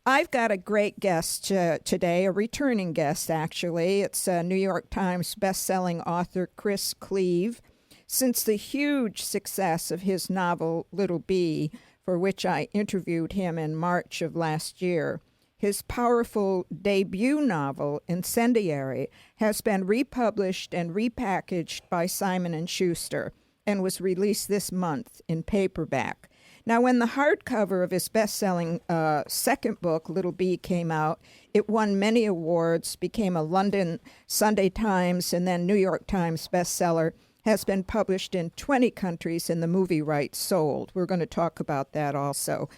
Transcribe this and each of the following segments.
I've got a great guest today, a returning guest, actually. It's New York Times bestselling author Chris Cleave. Since the huge success of his novel Little Bee, for which I interviewed him in March of last year, his powerful debut novel, Incendiary, has been republished and repackaged by Simon & Schuster and was released this month in paperback. Now, when the hardcover of his best-selling second book, Little Bee, came out, it won many awards, became a London Sunday Times and then New York Times bestseller, has been published in 20 countries and the movie rights sold. We're going to talk about that also.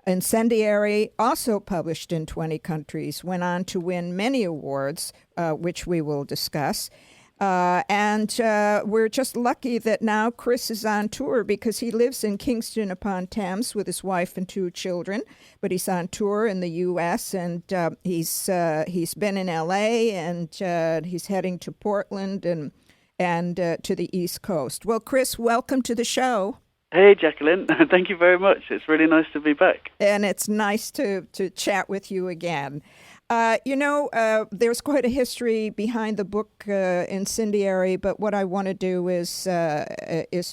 Incendiary, also published in 20 countries, went on to win many awards, which we will discuss. And we're just lucky that now Chris is on tour because he lives in Kingston upon Thames with his wife and 2 children, but he's on tour in the U.S. and he's been in L.A. and he's heading to Portland and to the East Coast. Well, Chris, welcome to the show. Hey, Jacqueline. Thank you very much. It's really nice to be back. And it's nice to chat with you again. There's quite a history behind the book Incendiary, but what I want to do is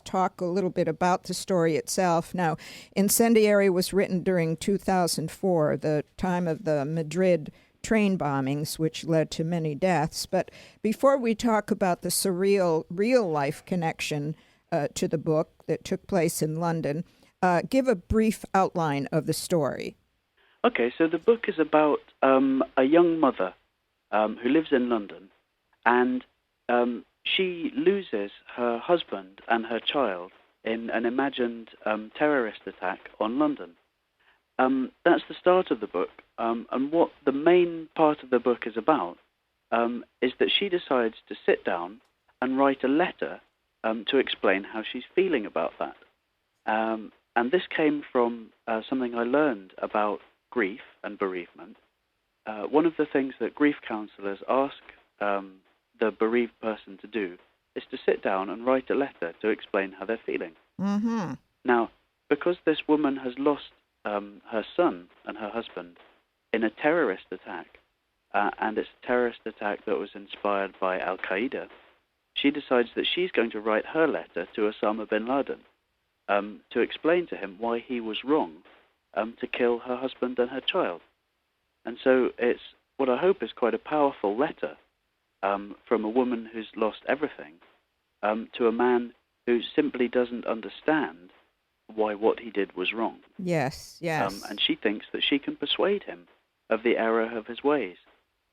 talk a little bit about the story itself. Now, Incendiary was written during 2004, the time of the Madrid train bombings, which led to many deaths. But before we talk about the surreal, real-life connection to the book that took place in London, give a brief outline of the story. Okay, so the book is about a young mother who lives in London, and she loses her husband and her child in an imagined terrorist attack on London. That's the start of the book, and what the main part of the book is about is that she decides to sit down and write a letter to explain how she's feeling about that. And this came from something I learned about grief and bereavement. One of the things that grief counselors ask the bereaved person to do is to sit down and write a letter to explain how they're feeling. Mm-hmm. Now, because this woman has lost her son and her husband in a terrorist attack, and it's a terrorist attack that was inspired by Al-Qaeda, she decides that she's going to write her letter to Osama bin Laden to explain to him why he was wrong to kill her husband and her child. And so it's what I hope is quite a powerful letter from a woman who's lost everything to a man who simply doesn't understand why what he did was wrong. Yes, yes. And she thinks that she can persuade him of the error of his ways.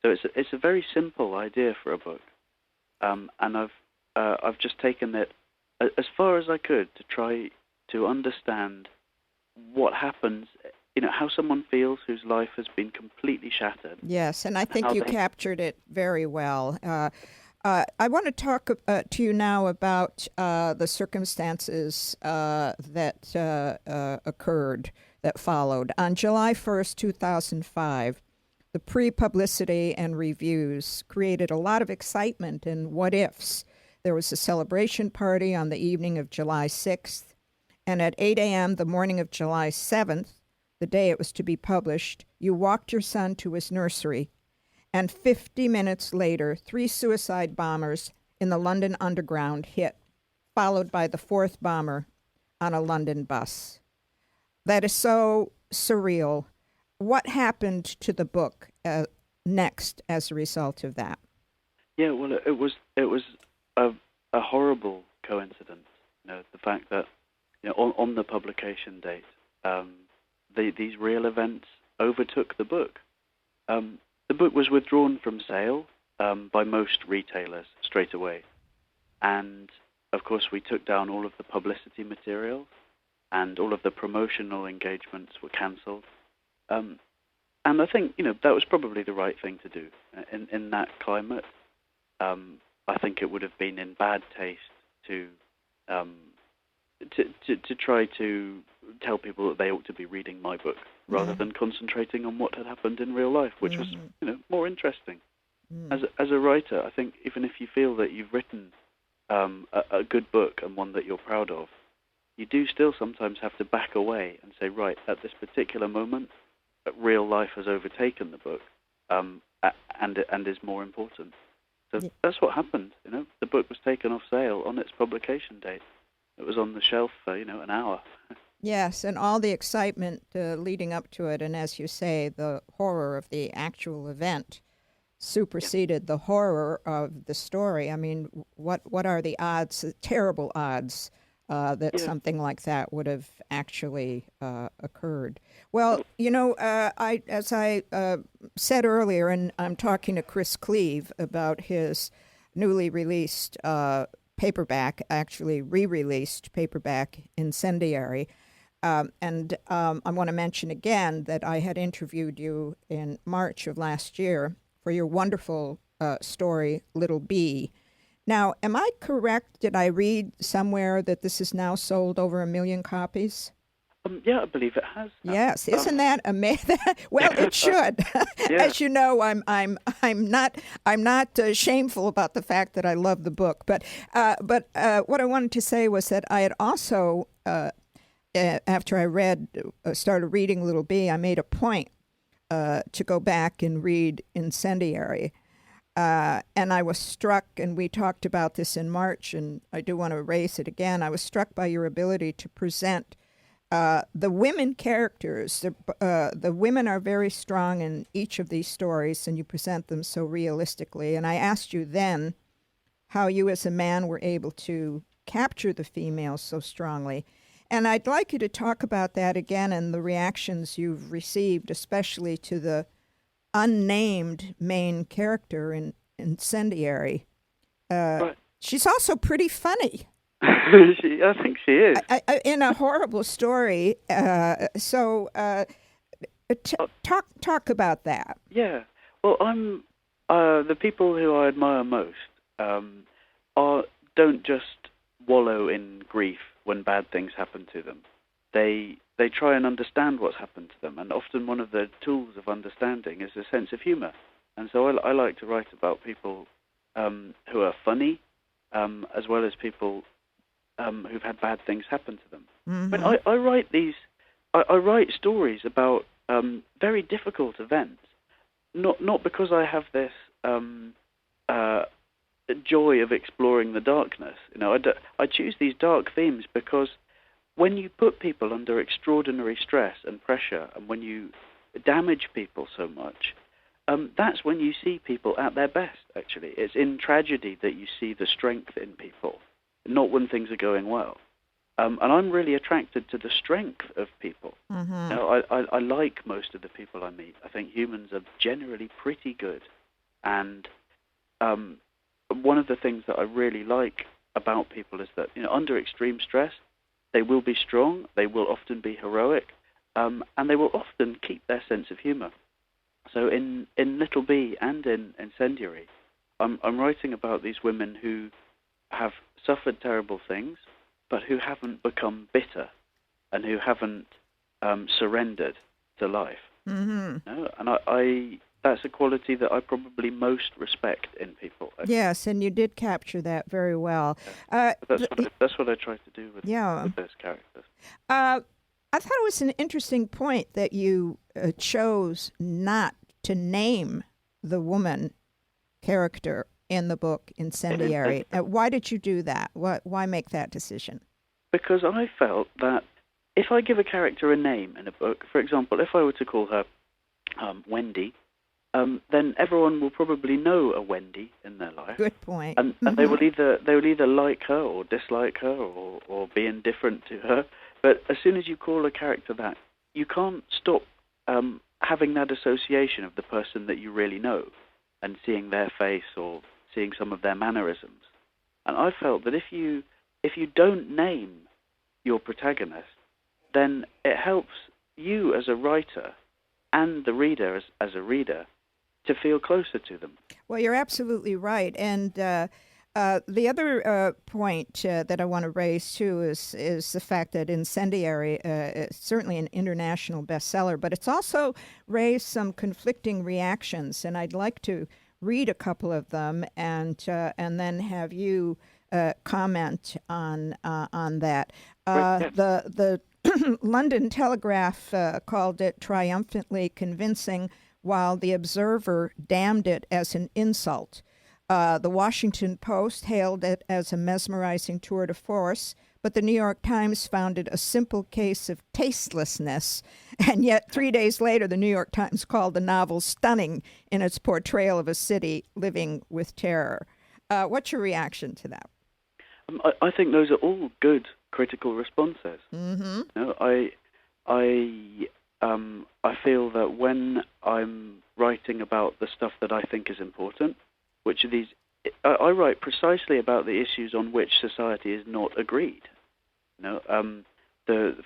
So it's a very simple idea for a book, and I've just taken it as far as I could to try to understand what happens, how someone feels whose life has been completely shattered. Yes, and I think you captured it very well. I want to talk to you now about the circumstances that occurred, that followed. On July 1st, 2005, the pre-publicity and reviews created a lot of excitement and what-ifs. There was a celebration party on the evening of July 6th, and at 8 a.m. the morning of July 7th, the day it was to be published, you walked your son to his nursery, and 50 minutes later, 3 suicide bombers in the London Underground hit, followed by the 4th bomber on a London bus. That is so surreal. What happened to the book next as a result of that? Yeah, well, it was a horrible coincidence. The fact that on the publication date, these real events overtook the book. The book was withdrawn from sale by most retailers straight away. And, of course, we took down all of the publicity material, and all of the promotional engagements were cancelled. And I think, that was probably the right thing to do. In that climate, I think it would have been in bad taste to try to tell people that they ought to be reading my book rather than concentrating on what had happened in real life, which was more interesting. As a writer, I think even if you feel that you've written a good book and one that you're proud of, you do still sometimes have to back away and say, right, at this particular moment, real life has overtaken the book, and is more important. So that's what happened. The book was taken off sale on its publication date. It was on the shelf for an hour. Yes, and all the excitement leading up to it, and as you say, the horror of the actual event superseded the horror of the story. I mean, what are the odds, the terrible odds, that something like that would have actually occurred? Well, as I said earlier, and I'm talking to Chris Cleave about his newly released paperback, actually re-released paperback, Incendiary. And I want to mention again that I had interviewed you in March of last year for your wonderful story, Little Bee. Now, am I correct? Did I read somewhere that this is now sold over 1 million copies? Yeah, I believe it has. Yes, isn't that amazing? Well, it should. As you know, I'm not shameful about the fact that I love the book. But what I wanted to say was that I had also, after I started reading Little Bee, I made a point to go back and read Incendiary. And I was struck, and we talked about this in March, and I do want to raise it again. I was struck by your ability to present the women characters. The women are very strong in each of these stories, and you present them so realistically. And I asked you then how you as a man were able to capture the females so strongly. And I'd like you to talk about that again and the reactions you've received, especially to the unnamed main character in Incendiary. Right. She's also pretty funny. I think she is. In a horrible story. Talk about that. Yeah. Well, I'm the people who I admire most don't just wallow in grief when bad things happen to them. They try and understand what's happened to them, and often one of the tools of understanding is a sense of humor. And so I like to write about people who are funny, as well as people who've had bad things happen to them. Mm-hmm. But I write I write stories about very difficult events, not because I have this joy of exploring the darkness. I choose these dark themes because when you put people under extraordinary stress and pressure, and when you damage people so much, that's when you see people at their best, actually. It's in tragedy that you see the strength in people, not when things are going well. And I'm really attracted to the strength of people. Mm-hmm. I like most of the people I meet. I think humans are generally pretty good. And one of the things that I really like about people is that, under extreme stress, they will be strong, they will often be heroic, and they will often keep their sense of humor. So in Little Bee and in Incendiary, I'm writing about these women who have suffered terrible things, but who haven't become bitter and who haven't surrendered to life. Mm-hmm. And that's a quality that I probably most respect in people. Yes, and you did capture that very well. That's what I try to do with those characters. I thought it was an interesting point that you chose not to name the woman character in the book Incendiary. Why did you do that? Why make that decision? Because I felt that if I give a character a name in a book, for example, if I were to call her Wendy, then everyone will probably know a Wendy in their life. Good point. And they will either like her or dislike her or be indifferent to her. But as soon as you call a character that, you can't stop having that association of the person that you really know and seeing their face or seeing some of their mannerisms. And I felt that if you don't name your protagonist, then it helps you as a writer and the reader as a reader to feel closer to them. Well, you're absolutely right. And the other point that I want to raise, too, is the fact that Incendiary is certainly an international bestseller, but it's also raised some conflicting reactions. And I'd like to read a couple of them and then have you comment on that. The London Telegraph called it triumphantly convincing, while the Observer damned it as an insult. The Washington Post hailed it as a mesmerizing tour de force, but the New York Times found it a simple case of tastelessness. And yet, 3 days later, the New York Times called the novel stunning in its portrayal of a city living with terror. What's your reaction to that? I think those are all good critical responses. Mm-hmm. You know, I feel that when I'm writing about the stuff that I think is important, which are these, I write precisely about the issues on which society is not agreed. You know,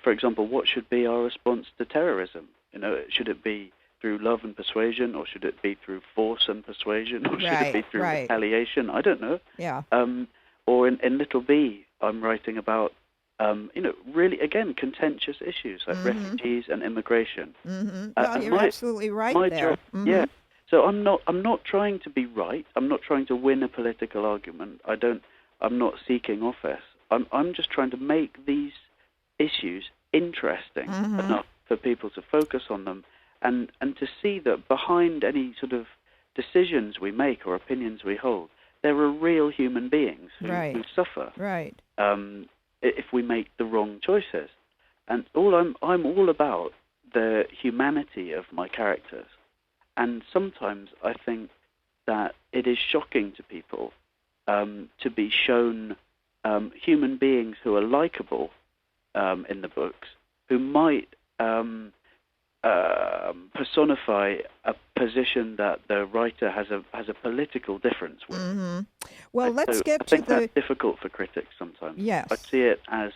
for example, what should be our response to terrorism? You know, should it be through love and persuasion, or should it be through force and persuasion, or should it be through retaliation? I don't know. Yeah. Or in Little Bee, I'm writing about, really, again, contentious issues like refugees and immigration. Mm-hmm. Well, you're absolutely right my there. Job, yeah. So I'm not trying to be right. I'm not trying to win a political argument. I'm not seeking office. I'm just trying to make these issues interesting enough for people to focus on them, and to see that behind any sort of decisions we make or opinions we hold, there are real human beings who suffer. Right. If we make the wrong choices, and I'm all about the humanity of my characters. And sometimes I think that it is shocking to people to be shown human beings who are likable in the books, who might personify a position that the writer has a political difference with. Mm-hmm. Well, let's get to that's difficult for critics sometimes. Yes. I see it as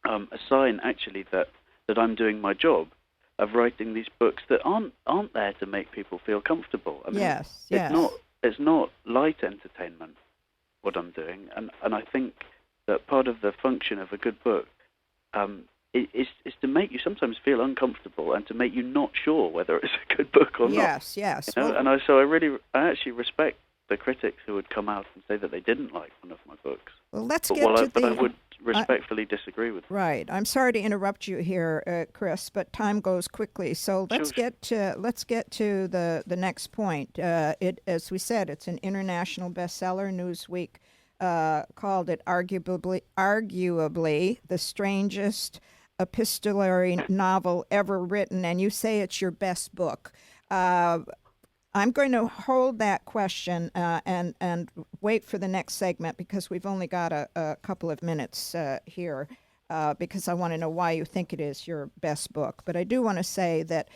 a sign, actually, that I'm doing my job of writing these books that aren't there to make people feel comfortable. I mean, it's not light entertainment what I'm doing, and I think that part of the function of a good book is to make you sometimes feel uncomfortable and to make you not sure whether it's a good book or not. Yes. You know? And I actually respect the critics who would come out and say that they didn't like one of my books. Well, but I would respectfully disagree with them. Right. I'm sorry to interrupt you here, Chris, but time goes quickly. So let's get to the next point. As we said, it's an international bestseller. Newsweek called it arguably the strangest epistolary novel ever written, and you say it's your best book. I'm going to hold that question and wait for the next segment, because we've only got a couple of minutes here, because I want to know why you think it is your best book. But I do want to say that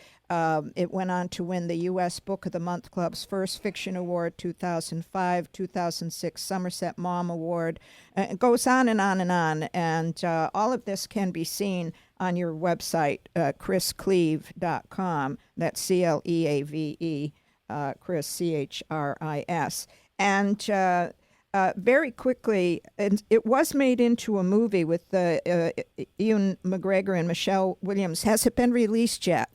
it went on to win the U.S. Book of the Month Club's first fiction award, 2005, 2006 Somerset Maugham Award. It goes on and on and on. And all of this can be seen on your website, chriscleave.com. That's CLEAVE. Chris, CHRIS. And very quickly, it was made into a movie with Ewan McGregor and Michelle Williams. Has it been released yet?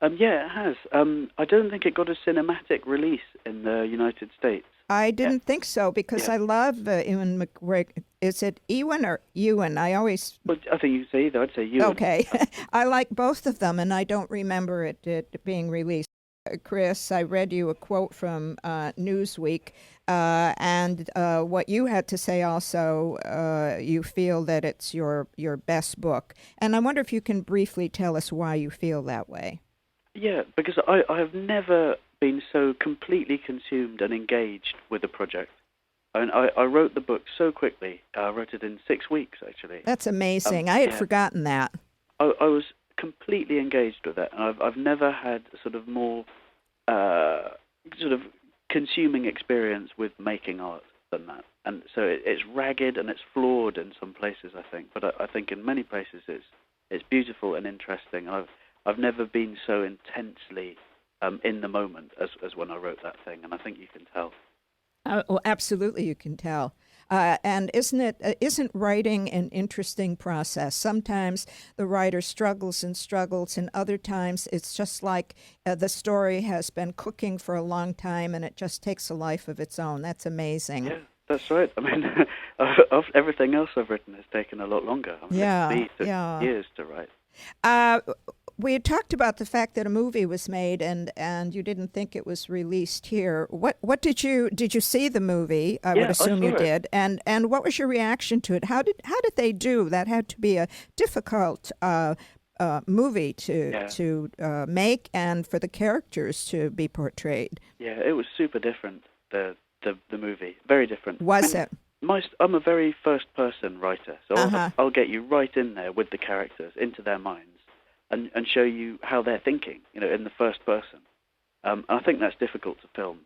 Yeah, it has. I don't think it got a cinematic release in the United States. I didn't think so, because I love Ewan McGregor. Is it Ewan or Ewan? Well, I think you say either. I'd say Ewan. Okay. I like both of them, and I don't remember it being released. Chris, I read you a quote from Newsweek, and what you had to say also, you feel that it's your best book. And I wonder if you can briefly tell us why you feel that way. Yeah, because I have never been so completely consumed and engaged with a project. And I wrote the book so quickly. I wrote it in 6 weeks, actually. That's amazing. I had forgotten that. I was completely engaged with it, and I've never had sort of more sort of consuming experience with making art than that. And so it's ragged and it's flawed in some places, I think, but I think in many places it's beautiful and interesting. I've never been so intensely in the moment as when I wrote that thing, and I think you can tell. Well, absolutely, you can tell. And isn't writing an interesting process? Sometimes the writer struggles, and other times it's just like the story has been cooking for a long time, and it just takes a life of its own. That's amazing. Yeah, that's right. I mean, everything else I've written has taken a lot longer. It took years to write. Uh, we had talked about the fact that a movie was made, and you didn't think it was released here. What did you see the movie? I would Yeah, I assume you saw it. did. And what was your reaction to it? How did they do? That had to be a difficult movie Yeah, to make, and for the characters to be portrayed. yeah, it was super different. The movie, very different. Was it? I'm a very first-person writer, so Uh-huh. I'll get you right in there with the characters, into their minds, and show you how they're thinking, in the first person. I think that's difficult to film.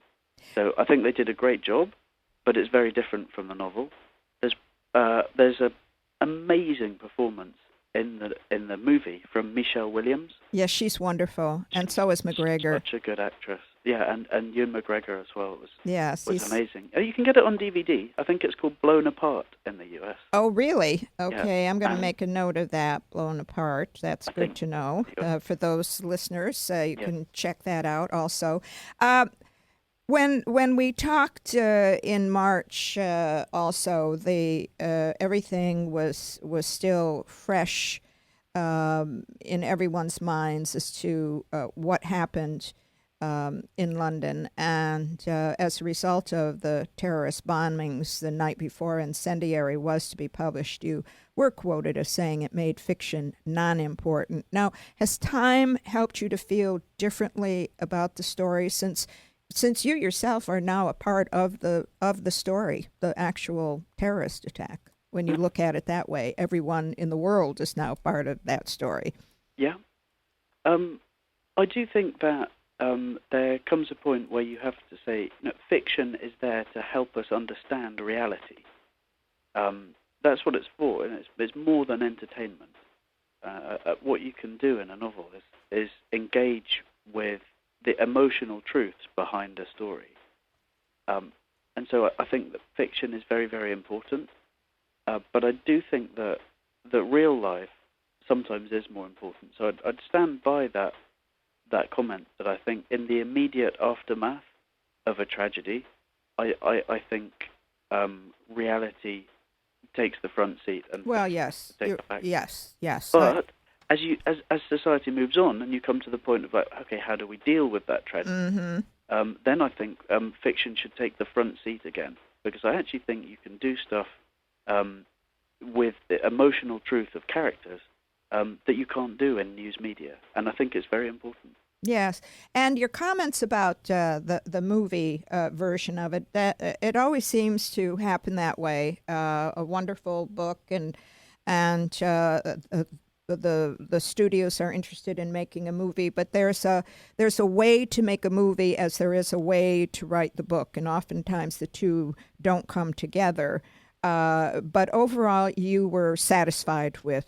So I think they did a great job, but it's very different from the novel. There's a amazing performance in the movie from Michelle Williams. Yes, she's wonderful, and so is McGregor. Such a good actress. Yeah, and Ewan McGregor as well Yes, was amazing. You can get it on DVD. I think it's called Blown Apart in the US. Oh, really? Okay, Yeah. I'm going to make a note of that. Blown Apart. That's I good think- to know. For those listeners, you can check that out also. When we talked in March, also the everything was still fresh in everyone's minds as to what happened in London, and as a result of the terrorist bombings the night before Incendiary was to be published, you were quoted as saying it made fiction non-important. Now, has time helped you to feel differently about the story since you yourself are now a part of the story, the actual terrorist attack? When you look at it that way, everyone in the world is now part of that story. Yeah. I do think that there comes a point where you have to say, fiction is there to help us understand reality. That's what it's for, and it's more than entertainment. What you can do in a novel is engage with the emotional truths behind a story. And so I think that fiction is very, very important. But I do think that real life sometimes is more important. So I'd stand by that comment, that I think in the immediate aftermath of a tragedy, I think reality takes the front seat. And Well, yes, takes the back. yes. But as society moves on and you come to the point of okay, how do we deal with that tragedy? Mm-hmm. Then I think fiction should take the front seat again, because I actually think you can do stuff with the emotional truth of characters that you can't do in news media, and I think it's very important. Yes, and your comments about the movie version of it, that it always seems to happen that way. A wonderful book, and the studios are interested in making a movie, but there's a way to make a movie as there is a way to write the book, and oftentimes the two don't come together. But overall, you were satisfied with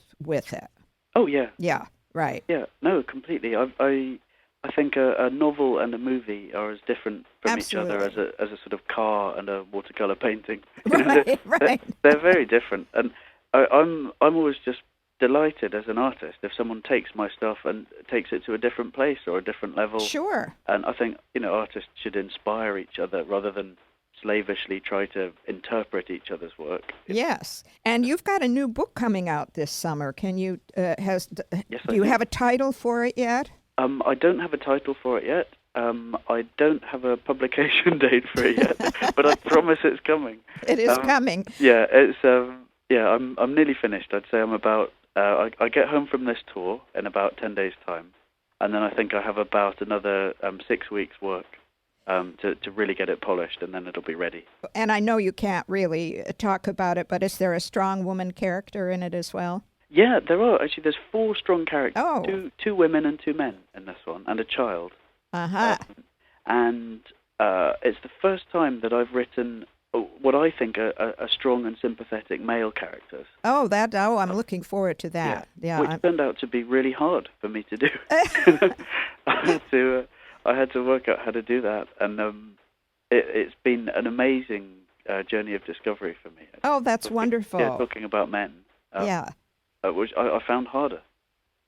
it. Oh yeah. Yeah. Right. Yeah. No, completely. I think a novel and a movie are as different from Absolutely. each other as a sort of car and a watercolor painting. Right. They're very different, and I'm always just delighted as an artist if someone takes my stuff and takes it to a different place or a different level. Sure. And I think artists should inspire each other rather than slavishly try to interpret each other's work. Yes, and you've got a new book coming out this summer. Can you Yes, do you have a title for it yet? I don't have a title for it yet. I don't have a publication date for it yet, but I promise it's coming. It is coming. Yeah, it's I'm nearly finished. I'd say I'm about. I get home from this tour in about 10 days' time, and then I think I have about another 6 weeks' work to really get it polished, and then it'll be ready. And I know you can't really talk about it, but is there a strong woman character in it as well? Yeah, there are. Actually, there's 4 strong characters. Oh. Two women and 2 men in this one, and a child. Uh-huh. And it's the first time that I've written what I think are strong and sympathetic male characters. I'm looking forward to that. Yeah. Which turned out to be really hard for me to do. I had to work out how to do that, and it's been an amazing journey of discovery for me. Oh, that's wonderful. Yeah, talking about men. Which I found harder.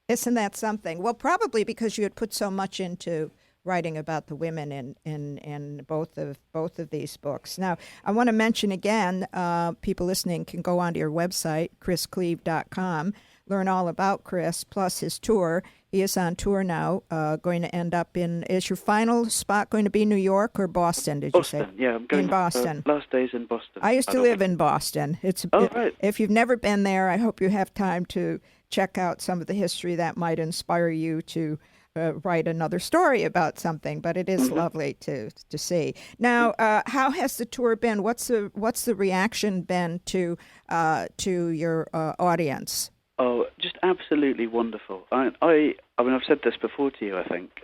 Isn't that something? Well, probably because you had put so much into writing about the women in both of these books. Now, I want to mention again, people listening can go onto your website, chriscleave.com. learn all about Chris, plus his tour. He is on tour now, going to end up is your final spot going to be New York or Boston, did you say? Boston, yeah. I'm going in Boston. Last days in Boston. I used to live in Boston. Right. If you've never been there, I hope you have time to check out some of the history that might inspire you to write another story about something. But it is lovely to see. Now, how has the tour been? What's the reaction been to your audience? Oh, just absolutely wonderful. I mean, I've said this before to you, I think,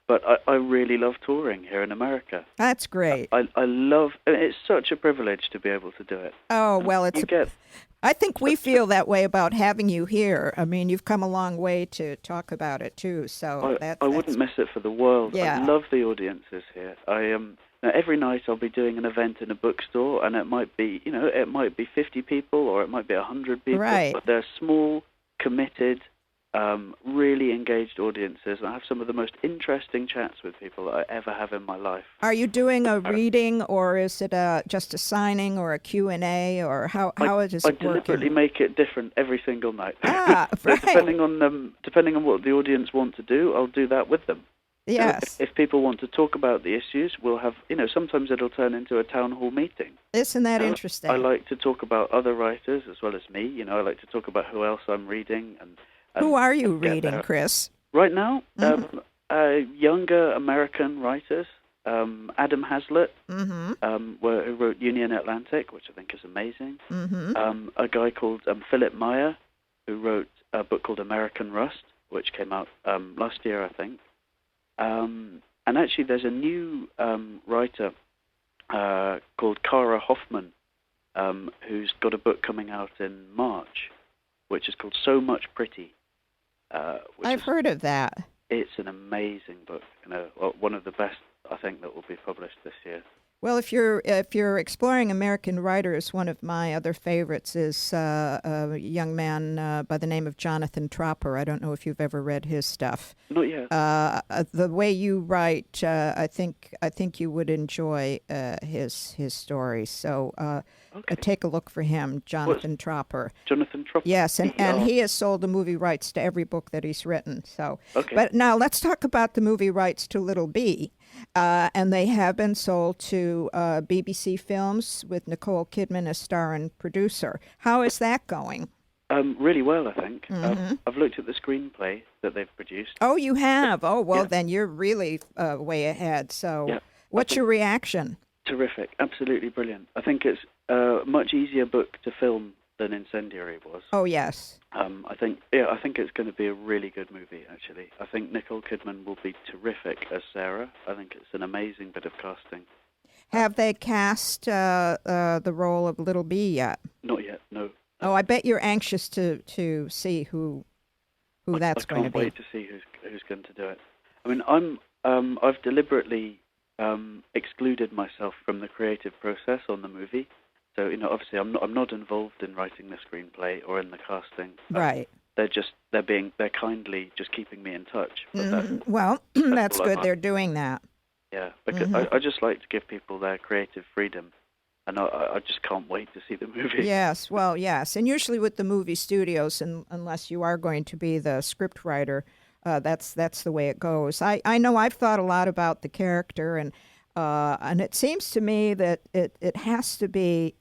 but I really love touring here in America. That's great. I love. It's such a privilege to be able to do it. Oh well, I think we feel that way about having you here. I mean, you've come a long way to talk about it too. So I wouldn't miss it for the world. Yeah. I love the audiences here. Now every night I'll be doing an event in a bookstore, and it might be 50 people or it might be 100 people. Right. But they're small, committed, really engaged audiences. And I have some of the most interesting chats with people that I ever have in my life. Are you doing a reading, or is it just a signing or a Q&A, or how does it work? I deliberately make it different every single night. Ah, right. Depending on what the audience want to do, I'll do that with them. Yes. If people want to talk about the issues, we'll have, sometimes it'll turn into a town hall meeting. Isn't that interesting? I like to talk about other writers as well as me. I like to talk about who else I'm reading. And who are you reading, Chris? Right now, younger American writers. Adam Hazlitt, who wrote Union Atlantic, which I think is amazing. A guy called Philip Meyer, who wrote a book called American Rust, which came out last year, I think. And actually, there's a new writer called Cara Hoffman, who's got a book coming out in March, which is called So Much Pretty. I've heard of that. It's an amazing book. One of the best, I think, that will be published this year. Well, if you're exploring American writers, one of my other favorites is a young man by the name of Jonathan Tropper. I don't know if you've ever read his stuff. Not yet. The way you write, I think you would enjoy his stories. So take a look for him, Jonathan Tropper. Jonathan Tropper. Yes, and he has sold the movie rights to every book that he's written. So, okay. But now let's talk about the movie rights to Little Bee. And they have been sold to BBC Films with Nicole Kidman as star and producer. How is that going? Really well, I think. I've looked at the screenplay that they've produced. Oh, you have? Oh, well, then you're really way ahead. So what's your reaction? Terrific. Absolutely brilliant. I think it's a much easier book to film than Incendiary was. Oh, yes. I think it's going to be a really good movie, actually. I think Nicole Kidman will be terrific as Sarah. I think it's an amazing bit of casting. Have they cast the role of Little Bee yet? Not yet, no. Oh, I bet you're anxious to see who that's going to be. I can't wait to see who's going to do it. I mean, I've deliberately excluded myself from the creative process on the movie. So, obviously I'm not involved in writing the screenplay or in the casting. Right. They're kindly just keeping me in touch. Well, that's good. They're doing that. Yeah, because I just like to give people their creative freedom, and I just can't wait to see the movie. Yes, well, yes, and usually with the movie studios, unless you are going to be the script writer, that's the way it goes. I know I've thought a lot about the character, and it seems to me that it has to be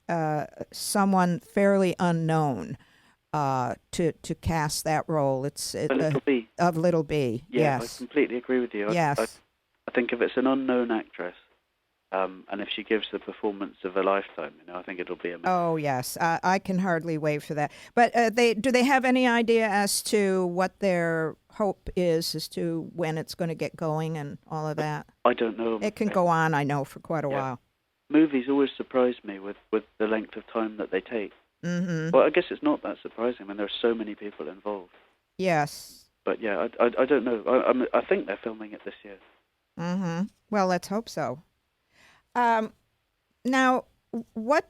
someone fairly unknown to cast that role. It's Little Bee. Of Little Bee. Yeah, yes. I completely agree with you. Yes. I think if it's an unknown actress, and if she gives the performance of a lifetime, I think it'll be amazing. Oh yes, I can hardly wait for that. But do they have any idea as to what their hope is as to when it's going to get going and all of that? I don't know. It can go on, I know, for quite a while. Movies always surprise me with the length of time that they take. Mm-hmm. Well, I guess it's not that surprising. I mean, there are so many people involved. Yes. But yeah, I don't know. I think they're filming it this year. Mm-hmm. Well, let's hope so. Now, what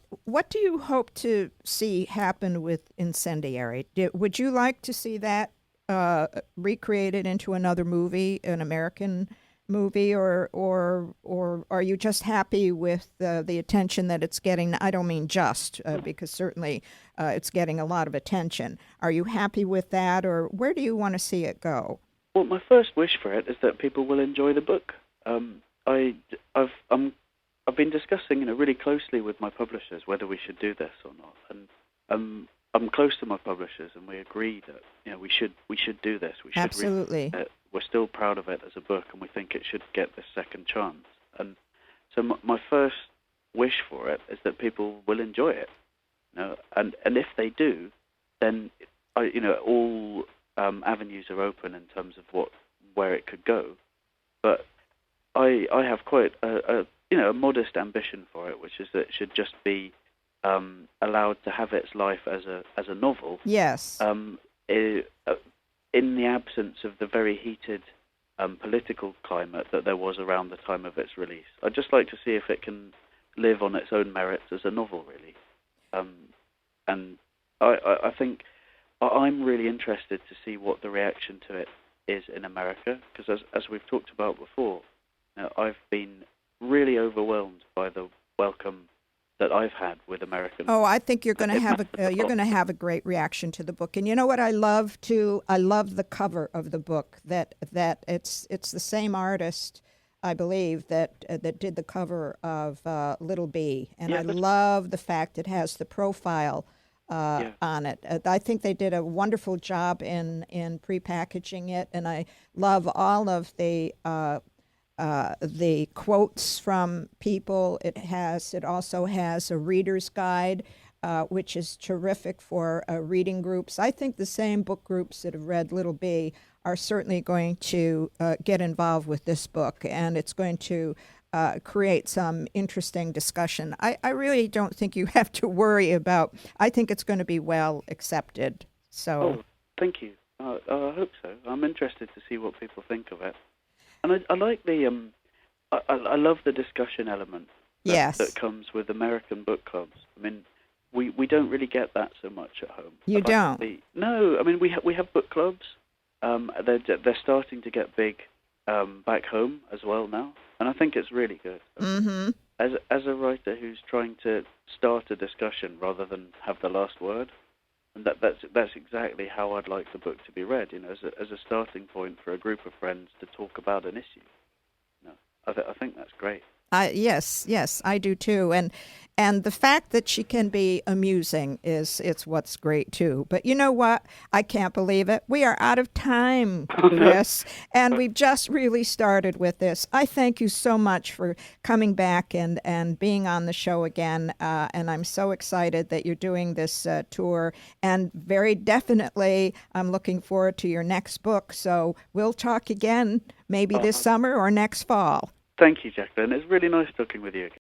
do you hope to see happen with Incendiary? Would you like to see that recreated into another movie, an American movie, or are you just happy with the attention that it's getting? I don't mean just, because certainly it's getting a lot of attention. Are you happy with that, or where do you want to see it go? Well, my first wish for it is that people will enjoy the book. I've been discussing, really closely with my publishers whether we should do this or not, and I'm close to my publishers, and we agree that we should do this. We should Absolutely. We're still proud of it as a book, and we think it should get this second chance. And so my first wish for it is that people will enjoy it. And if they do, then all avenues are open in terms of where it could go. But I have quite a modest ambition for it, which is that it should just be allowed to have its life as a novel. Yes. In the absence of the very heated political climate that there was around the time of its release. I'd just like to see if it can live on its own merits as a novel, really. And I think I'm really interested to see what the reaction to it is in America, because as we've talked about before, I've been really overwhelmed by the welcome that I've had with American. Oh, I think you're going to have a great reaction to the book. And you know what I love too? I love the cover of the book. That it's the same artist, I believe, that did the cover of Little Bee, and I love the fact it has the profile on it. I think they did a wonderful job in prepackaging it, and I love all of the quotes from people. It also has a reader's guide, which is terrific for reading groups. I think the same book groups that have read Little Bee are certainly going to get involved with this book, and it's going to create some interesting discussion. I really don't think you have to worry about. I think it's going to be well accepted. So, thank you. I hope so. I'm interested to see what people think of it. And I like the I love the discussion element that comes with American book clubs. I mean, we don't really get that so much at home. You don't? No, I mean we have book clubs. They're starting to get big back home as well now, and I think it's really good. Mm-hmm. As a writer who's trying to start a discussion rather than have the last word, and that's exactly how I'd like the book to be read. As a starting point for a group of friends to talk about an issue. I think that's great. Yes, I do too. And the fact that she can be amusing it's what's great too. But you know what? I can't believe it. We are out of time, Chris, and we've just really started with this. I thank you so much for coming back and being on the show again. And I'm so excited that you're doing this tour. And very definitely, I'm looking forward to your next book. So we'll talk again, maybe this summer or next fall. Thank you, Jacqueline. It's really nice talking with you again.